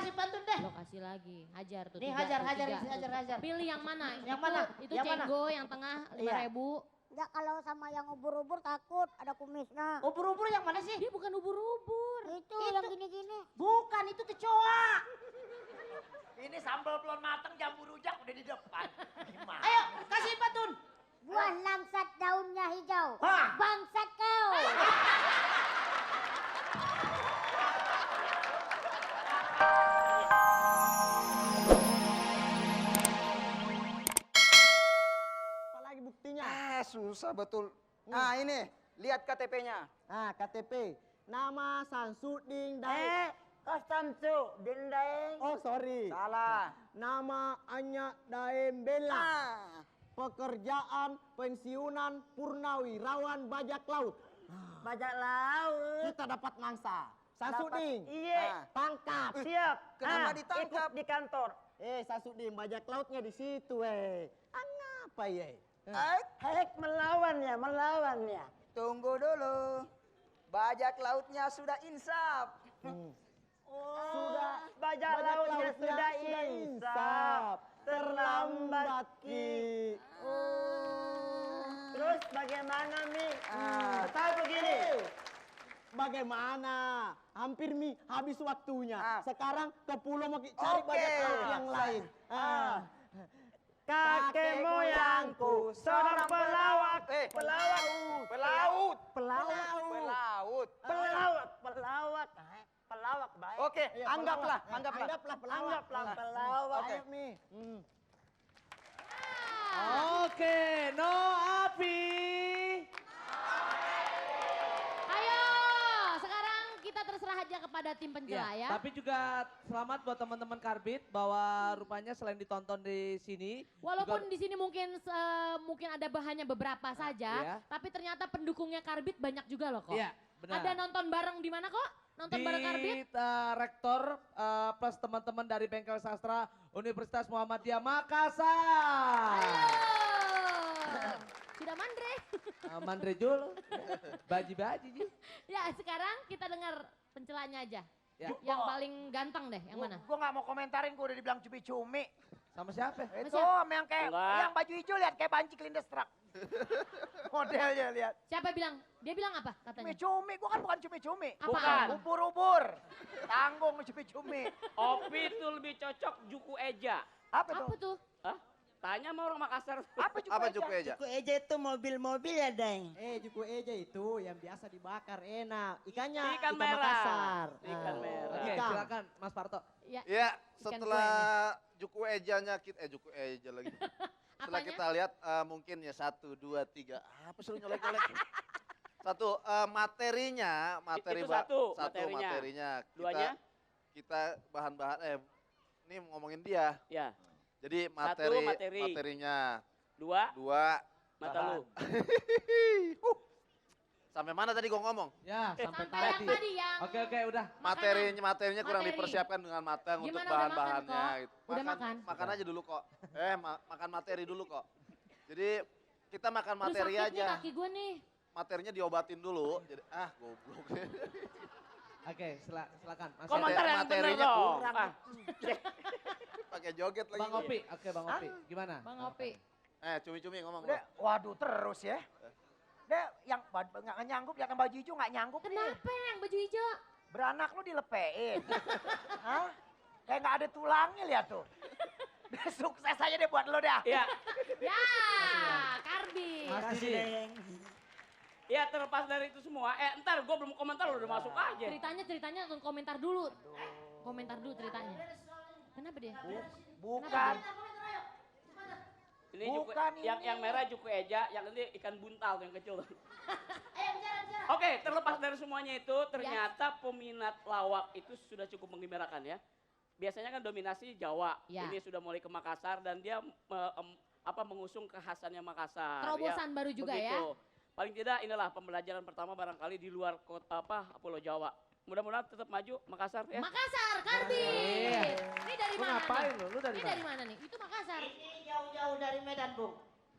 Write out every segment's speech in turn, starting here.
kasih pantun deh. Lo kasih lagi, hajar tuh. Nih tiga, hajar. tuh. Pilih yang mana? Yang mana? Itu Yang mana? cenggo yang tengah 5.000. Enggak, kalau sama yang ubur-ubur takut ada kumisnya. Ubur-ubur yang mana sih? Dia bukan ubur-ubur. Itu yang gini-gini. Bukan, itu kecoa. Ini sambal belum mateng, jambu rujak udah di depan. Gimana? Ayo, kasih pantun. Buah langsat daunnya hijau. Hah? Bangsat kau. Apalagi buktinya? Susah betul. Nah ini, lihat KTP-nya. Nah, KTP. Nama Samsudin Daeng. Kostansu, Dindeng. Oh, sorry. Salah. Nama Anya Daeng Bella. Ah, Pekerjaan pensiunan purnawirawan bajak laut. Bajak laut. Kita dapat mangsa. Samsudin. Iya. Tangkap. Siap. Kenapa Ah, ditangkap? Ikut di kantor. Samsudin, bajak lautnya di situ, Apa ye? Hek melawannya. tunggu dulu. Bajak lautnya sudah insaf. Sudah bajak lautnya sudah insaf. Terlambat Ki. Terus bagaimana Mi? Tahu begini. Bagaimana? Hampir habis waktunya. Ah. Sekarang ke pulau mau cari Oke. bajak laut yang lain. Kakek moyangku seorang pelawak. Pelaut. Pelawak baik. Oke, Iya, anggaplah. Anggaplah pelawak. Anggaplah pelawak. Ayo, Mi. Oke, no api. Ayo, sekarang kita terserah aja kepada tim pencela ya. Tapi juga selamat buat teman-teman Karbit bahwa rupanya selain ditonton di sini. Walaupun juga- di sini mungkin ada bahannya beberapa saja, iya. tapi ternyata pendukungnya Karbit banyak juga loh kok. Iya, benar. Ada nonton bareng di mana kok? Nonton bareng Karbit? Di rektor plus teman-teman dari Bengkel Sastra Universitas Muhammadiyah Makassar. Ayo. Sudah mandre. Mandre Jul, baji-baji Ji. Ya sekarang kita dengar pencelanya aja. Ya. Yang paling ganteng deh, yang mana? Gue gak mau komentarin, gue udah dibilang cumi-cumi. Sama siapa? Itu sama yang kayak, yang baju hijau lihat kayak banci Lindestruck. Modelnya lihat. Siapa bilang? Dia bilang apa katanya? Cumi-cumi, gue kan bukan cumi-cumi. Apaan? Ubur-ubur. Tanggung cumi-cumi. Opi itu lebih cocok Juku Eja. Apa Apa tuh? tuh? Hah? Tanya sama orang Makassar. Apa Juku Eja? Juku Eja itu mobil-mobil ya, Deng. Juku Eja itu yang biasa dibakar enak. Ikannya Ikan merah. Makassar. Ikan merah. Oke, Ikan. silakan Mas Parto. Ya. Ya, Ikan setelah Juku Ejanya Juku Eja lagi. Setelah Apanya? kita lihat mungkin ya 1, 2, 3. Apa sih lu nyolek-nyolek? Satu, materinya, Itu satu, materinya. materinya. Duanya? Kita bahan-bahan, ini ngomongin dia. Ya. Jadi Satu, materi. materinya. Dua, 2, mata lu. sampai mana tadi gua ngomong? Ya, sampai Sampai yang tadi. tadi yang Oke, udah. Materinya kurang Materi. dipersiapkan dengan matang untuk Gimana, udah bahan-bahannya. makan, kok? Gitu. Udah makan? Makan aja dulu kok. Makan materi dulu kok. Jadi kita makan Aduh, materi sakit nih aja. kaki gue nih. Materinya diobatin dulu. Jadi goblok. Oke, silakan. Mas Komentar yang bener materinya dong. kurang. Ah, Pakai joget lagi. Bang Opi, oke Bang Opi. Gimana? Bang Opi. Cumi-cumi ngomong. Udah, waduh terus ya. Udah, yang nggak nyanggup, yang baju hijau nggak nyanggup nih. Kenapa yang baju hijau? Beranak lu dilepein. Hah? Kayak nggak ada tulangnya lihat tuh. Udah sukses aja deh buat lo dah. Iya. Ya, Karbit. Makasih. Iya, terlepas dari itu semua. Ntar gue belum komentar lu udah masuk aja. Ceritanya nonton komentar dulu. Komentar dulu ceritanya. Kenapa dia? Bukan. Ini Juku, Bukan ini. yang merah Juku Eja, yang ini ikan buntal tuh yang kecil. Oke, terlepas dari semuanya itu, ternyata peminat lawak itu sudah cukup menggembirakan ya. Biasanya kan dominasi Jawa, Ya. ini sudah mulai ke Makassar dan dia mengusung kekhasannya Makassar. Terobosan baru juga ya. Paling tidak inilah pembelajaran pertama barangkali di luar kota Pulau Jawa. Mudah-mudahan tetap maju Makassar ya. Makassar, Karbit. Ini dari Lu mana ngapain nih? lu? Lu dari Ini mana? dari mana nih? Itu Makassar. Ini jauh-jauh dari Medan, Bung.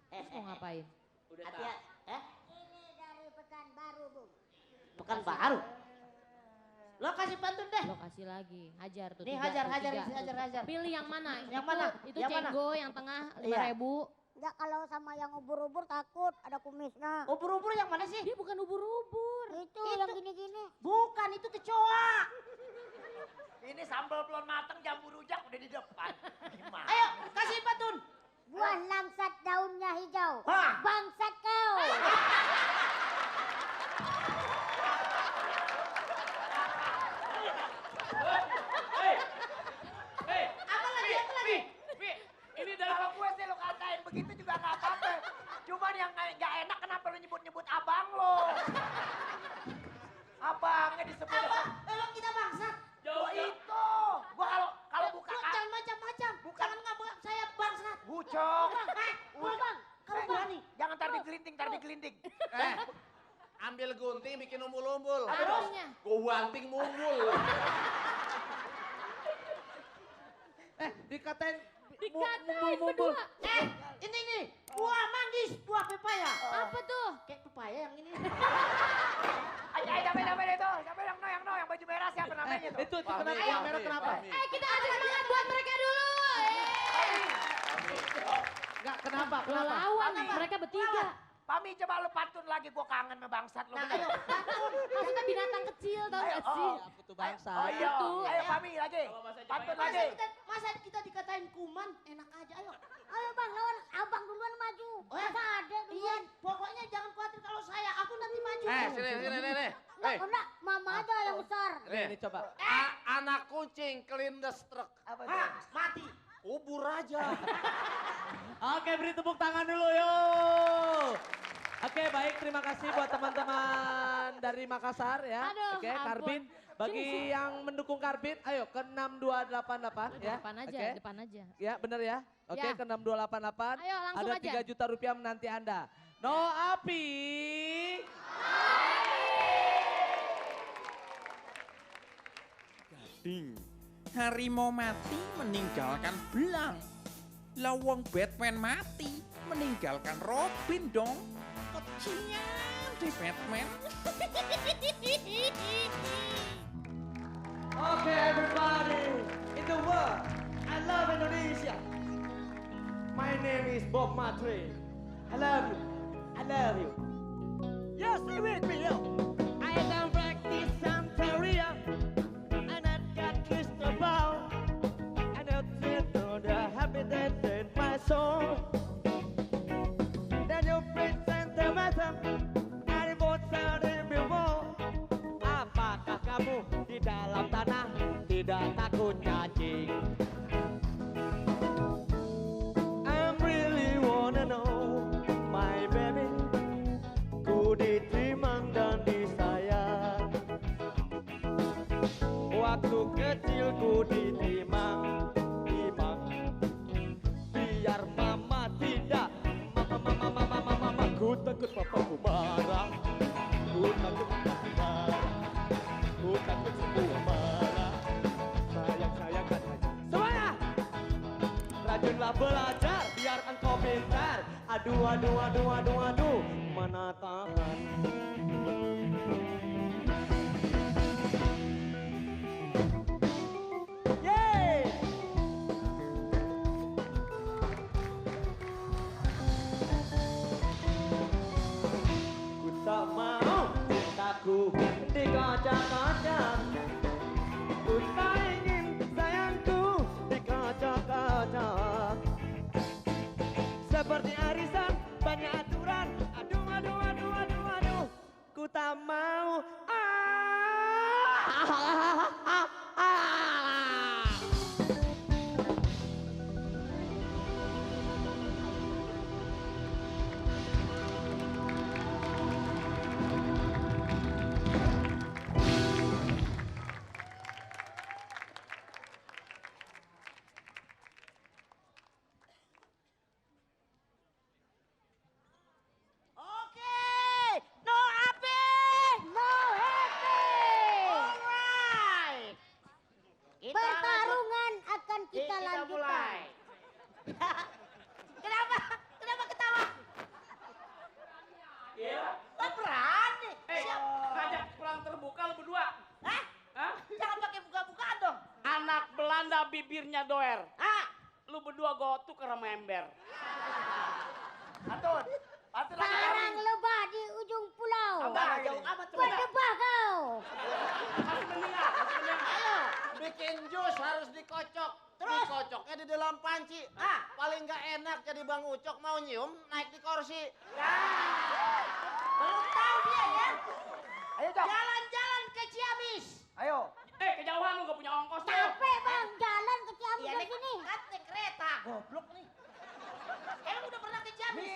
Terus mau ngapain? Udah tahu. Hati-hati. Ini dari Pekanbaru, Bung. Pekanbaru. Lo kasih pantun deh. Lo kasih lagi, hajar tuh. Nih tiga, hajar, tuh, hajar, tiga, hajar, tuh. hajar. Pilih yang mana? Yang mana? Itu Yang mana? cenggo, yang tengah Iya. 5.000. Enggak, kalau sama yang ubur-ubur takut ada kumisnya. Ubur-ubur yang mana sih? Dia bukan ubur-ubur. Itu yang gini-gini. Bukan, itu kecoa. Ini sambal belum mateng, jambu rujak udah di depan. Gimana? Ayo, kasih pantun. Buah langsat daunnya hijau. Hah? Bangsat kau. Hei, Apa lagi, apa lagi? Pi, ini dari Kalau gue sih lo katain begitu juga nggak apa-apa. Cuman yang nggak enak kenapa lo nyebut-nyebut abang lo? Abangnya disebut. Emang kita bangsat? jauh Gua itu. Gua kalau buka Lo jangan macam-macam. Jangan ngabuk saya bangsat. Bucok. Bang, Kamu berani? Jangan tar digelinting. Ambil gunting bikin umbul-umbul. Harusnya. Gua banting mumbul. Dikatain Dikatain berdua. Ini. Buah manggis, buah pepaya. Apa tuh? Kayak pepaya yang ini. Ayo, siapa itu? Siapa yang yang baju merah siapa namanya tuh? Itu kenapa yang merah kenapa? Kita ada semangat buat mereka dulu. Enggak, kenapa? Lo lawan, mereka bertiga. Pami coba lu pantun lagi, gua kangen sama bangsat lu. Nah, bener. ayo, pantun. Maksudnya binatang kecil tau Ayo, gak sih? Apa tuh bangsa? Oh iya, Itu. ayo Pami lagi. Kalau bahasa Jepang Pantun itu- lagi. Masa kita dikatain kuman, enak aja, ayo. Ayo bang, lawan abang duluan maju. Oh, ya? Masa ada Iya, duluan. pokoknya jangan khawatir kalau saya, aku nanti maju. Sini. Enggak, mama aja yang besar. Ini coba. Anak kucing clean the truck. Apa tuh? Hah, mati. Kubur aja. Oke, beri tepuk tangan dulu yuk. Oke, baik, terima kasih buat teman-teman dari Makassar ya. Aduh, Oke, ampun. Karbin. Bagi yang mendukung Karbin, ayo ke 6288 ya. Depan aja, Oke. depan aja. Ya, bener ya. Oke, Ya. ke 6288. Ayo, langsung Ada aja. 3 juta rupiah menanti Anda. No Api. Gading, harimau mati meninggalkan belang. Lawang Batman mati meninggalkan Robin dong. Kecian deh Batman. Okay, everybody in the world, I love Indonesia. My name is Bob Matre. I love you. I love you. You stay with me, yo. I don't practice Santeria. I not got crystal ball. I don't know the happiness in my soul. Then you present the matter. And both sound in before. Apakah kamu di dalam tanah tidak takut cacing? I really wanna know, my baby, ku diterima dan disayang. Waktu kecil ku ditimang, biar mama tidak, mama, ku takut papaku marah, ku takut papaku marah. Bukan semua marah. Sayang kan semuanya. Rajinlah belajar biar engkau pintar. Aduh, mana tahan. Yeay. Ku tak mau cintaku dikocok-kocok. Ku tak ingin sayangku dikocok-kocok. Seperti arisan banyak aturan. Aduh. Ku tak mau. Oke, no api. No happy. Alright. bibirnya doer. Lu berdua gotu karena member. Atun. Atun lagi Sarang kami. lebah di ujung pulau. Abang, jauh amat tuh. Berdebah kau. Masih mendengar, masih mendengar. Ayo. Bikin jus harus dikocok. Terus? Dikocoknya di dalam panci. Paling nggak enak jadi Bang Ucok mau nyium naik di kursi. Belum tahu dia ya. Ayo, Cok. Jalan-jalan ke Ciamis. Ayo. Kejauhan lu gak punya ongkos tuh. Capek bang, jalan ke Ciamis Iya ke naik sini. naik kereta. Goblok nih. Emang udah pernah ke Ciamis?